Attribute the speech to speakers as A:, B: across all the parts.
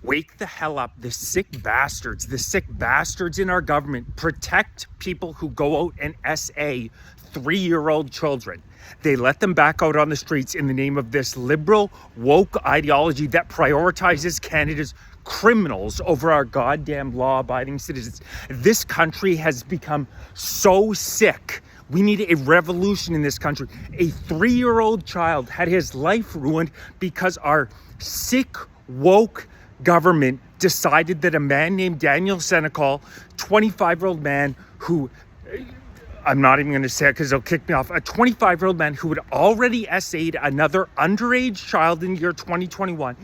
A: Wake the hell up, the sick bastards in our government protect people who go out and SA 3-year-old children. They let them back out on the streets in the name of this liberal, woke ideology that prioritizes Canada's criminals over our goddamn law-abiding citizens. This country has become so sick. We need a revolution in this country. A 3-year-old child had his life ruined because our sick, woke government decided that a man named Daniel Senecal, 25-year-old man who, I'm not even going to say it because they'll kick me off, a 25-year-old man who had already SA'd another underage child in the year 2021,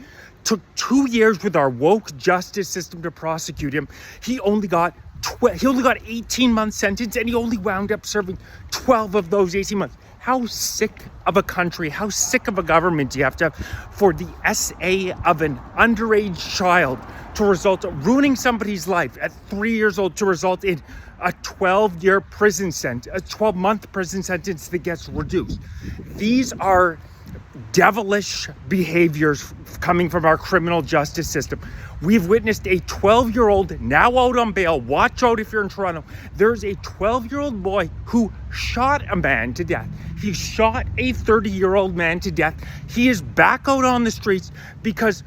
A: took 2 years with our woke justice system to prosecute him. He only got 18-month sentence, and he only wound up serving 12 of those 18 months. How sick of a country, how sick of a government do you have to have for the SA of an underage child to result in ruining somebody's life at 3 years old, to result in a 12-year prison sentence, a 12-month prison sentence that gets reduced? These are devilish behaviors coming from our criminal justice system. We've witnessed a 12-year-old now out on bail. Watch out if you're in Toronto. There's a 12-year-old boy who shot a man to death. He shot a 30-year-old man to death. He is back out on the streets because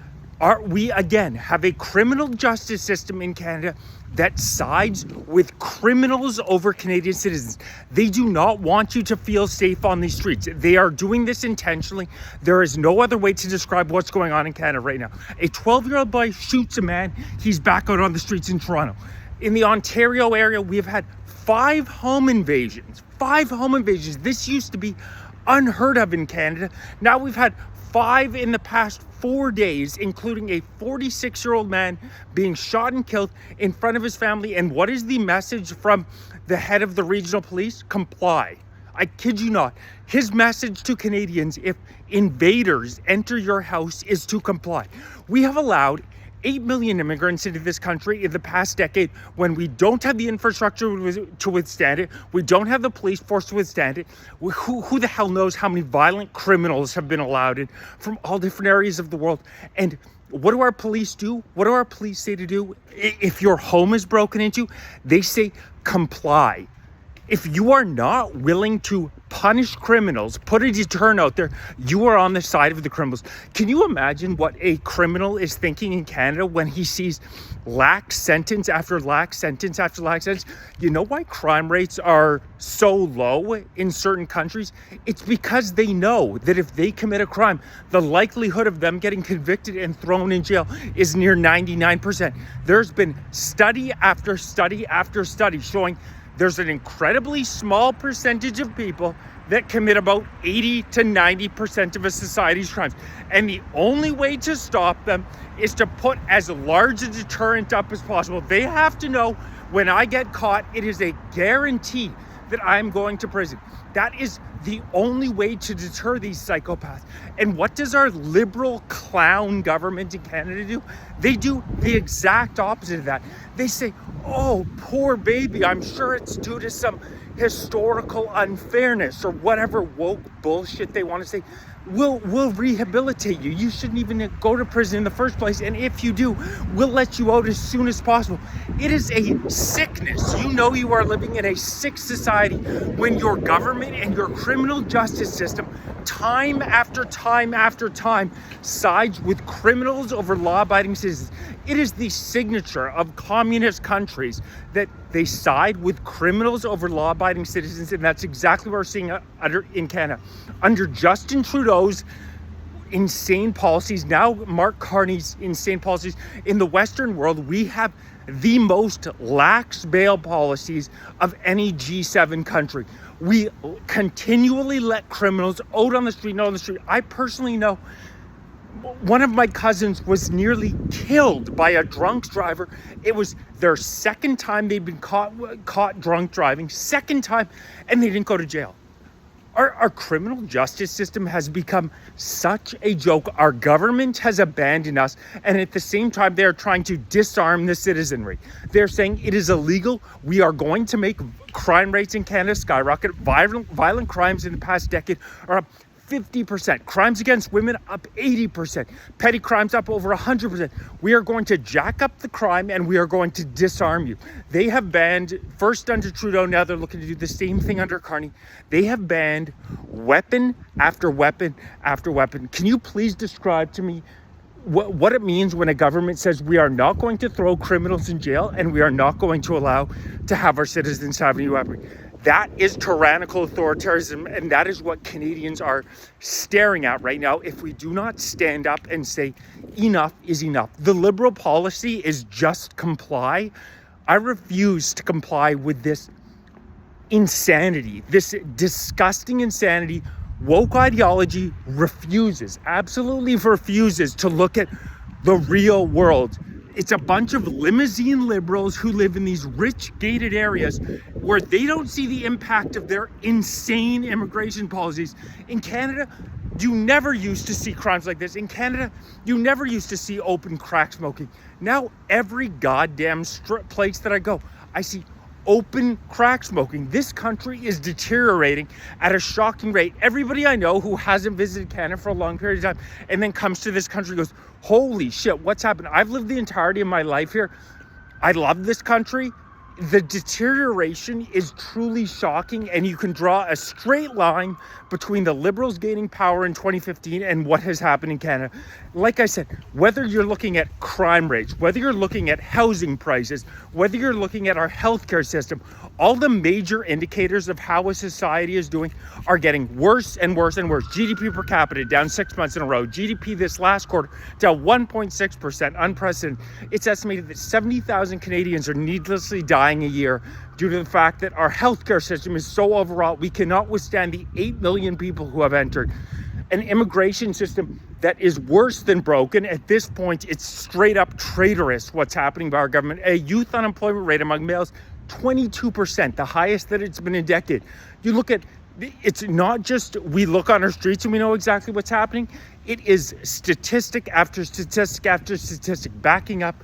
A: we again have a criminal justice system in Canada that sides with criminals over Canadian citizens. They do not want you to feel safe on these streets. They are doing this intentionally. There is no other way to describe what's going on in Canada right now. A 12-year-old boy shoots a man. He's back out on the streets in Toronto. In the Ontario area, we have had 5 home invasions. 5 home invasions. This used to be unheard of in Canada. Now we've had 5 in the past 4 days, including a 46-year-old man being shot and killed in front of his family. And what is the message from the head of the regional police? Comply. I kid you not. His message to Canadians, if invaders enter your house, is to comply. We have allowed 8 million immigrants into this country in the past decade when we don't have the infrastructure to withstand it. We don't have the police force to withstand it. Who the hell knows how many violent criminals have been allowed in from all different areas of the world. And what do our police do? What do our police say to do? If your home is broken into, they say comply. If you are not willing to punish criminals, put a deterrent out there, you are on the side of the criminals. Can you imagine what a criminal is thinking in Canada when he sees lax sentence after lax sentence after lax sentence? You know why crime rates are so low in certain countries? It's because they know that if they commit a crime, the likelihood of them getting convicted and thrown in jail is near 99%. There's been study after study after study showing there's an incredibly small percentage of people that commit about 80 to 90% of a society's crimes. And the only way to stop them is to put as large a deterrent up as possible. They have to know when I get caught, it is a guarantee that I'm going to prison. That is the only way to deter these psychopaths. And what does our liberal clown government in Canada do? They do the exact opposite of that. They say, oh, poor baby, I'm sure it's due to some historical unfairness or whatever woke bullshit they want to say. We'll rehabilitate you. You shouldn't even go to prison in the first place. And if you do, we'll let you out as soon as possible. It is a sickness. You know you are living in a sick society when your government and your criminal justice system time after time after time sides with criminals over law-abiding citizens. It is the signature of communist countries that they side with criminals over law-abiding citizens, and that's exactly what we're seeing in Canada. Under Justin Trudeau's insane policies, now Mark Carney's insane policies, in the Western world, we have the most lax bail policies of any G7 country. We continually let criminals out on the street and out on the street. I personally know one of my cousins was nearly killed by a drunk driver. It was their second time they'd been caught drunk driving, second time, and they didn't go to jail. Our criminal justice system has become such a joke. Our government has abandoned us, and at the same time, they are trying to disarm the citizenry. They're saying it is illegal. We are going to make crime rates in Canada skyrocket. Violent crimes in the past decade are up 50%. Crimes against women up 80%. Petty crimes up over 100%. We are going to jack up the crime and we are going to disarm you. They have banned, first under Trudeau, now they're looking to do the same thing under Carney. They have banned weapon after weapon after weapon. Can you please describe to me what it means when a government says we are not going to throw criminals in jail and we are not going to allow to have our citizens have any weaponry? That is tyrannical authoritarianism, and that is what Canadians are staring at right now if we do not stand up and say enough is enough. The Liberal policy is just comply. I refuse to comply with this insanity, this disgusting insanity. Woke ideology absolutely refuses to look at the real world. It's a bunch of limousine liberals who live in these rich gated areas where they don't see the impact of their insane immigration policies. In Canada, you never used to see crimes like this. In Canada, you never used to see open crack smoking. Now, every goddamn place that I go, I see open crack smoking. This country is deteriorating at a shocking rate. Everybody I know who hasn't visited Canada for a long period of time and then comes to this country goes, holy shit, what's happened? I've lived the entirety of my life here. I love this country. The deterioration is truly shocking, and you can draw a straight line between the Liberals gaining power in 2015 and what has happened in Canada. Like I said, whether you're looking at crime rates, whether you're looking at housing prices, whether you're looking at our healthcare system, all the major indicators of how a society is doing are getting worse and worse and worse. GDP per capita down 6 months in a row. GDP this last quarter down 1.6%, unprecedented. It's estimated that 70,000 Canadians are needlessly dying a year due to the fact that our healthcare system is so overwrought. We cannot withstand the 8 million people who have entered. An immigration system that is worse than broken. At this point, it's straight up traitorous what's happening by our government. A youth unemployment rate among males, 22%, the highest that it's been in a decade. You look at, it's not just we look on our streets and we know exactly what's happening. It is statistic after statistic after statistic backing up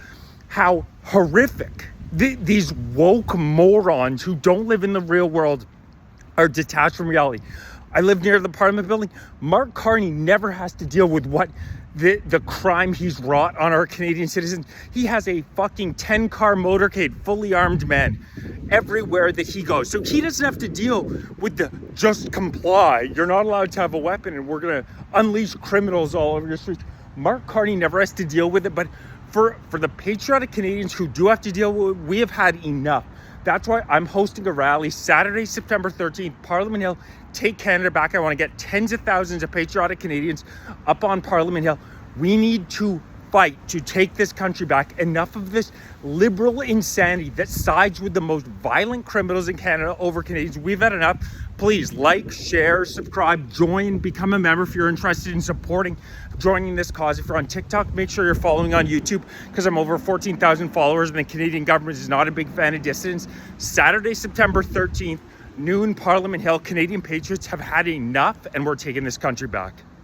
A: how horrific these woke morons who don't live in the real world are detached from reality. I live near the Parliament building. Mark Carney never has to deal with what the crime he's wrought on our Canadian citizens. He has a fucking 10-car motorcade, fully armed men everywhere that he goes. So he doesn't have to deal with the just comply. You're not allowed to have a weapon and we're going to unleash criminals all over your streets. Mark Carney never has to deal with it. But for the patriotic Canadians who do have to deal with it, we have had enough. That's why I'm hosting a rally Saturday, September 13th, Parliament Hill. Take Canada back. I want to get tens of thousands of patriotic Canadians up on Parliament Hill. We need to fight to take this country back. Enough of this liberal insanity that sides with the most violent criminals in Canada over Canadians. We've had enough. Please like, share, subscribe, join, become a member if you're interested in joining this cause. If you're on TikTok, make sure you're following on YouTube because I'm over 14,000 followers and the Canadian government is not a big fan of dissidents. Saturday, September 13th, noon, Parliament Hill. Canadian patriots have had enough and we're taking this country back.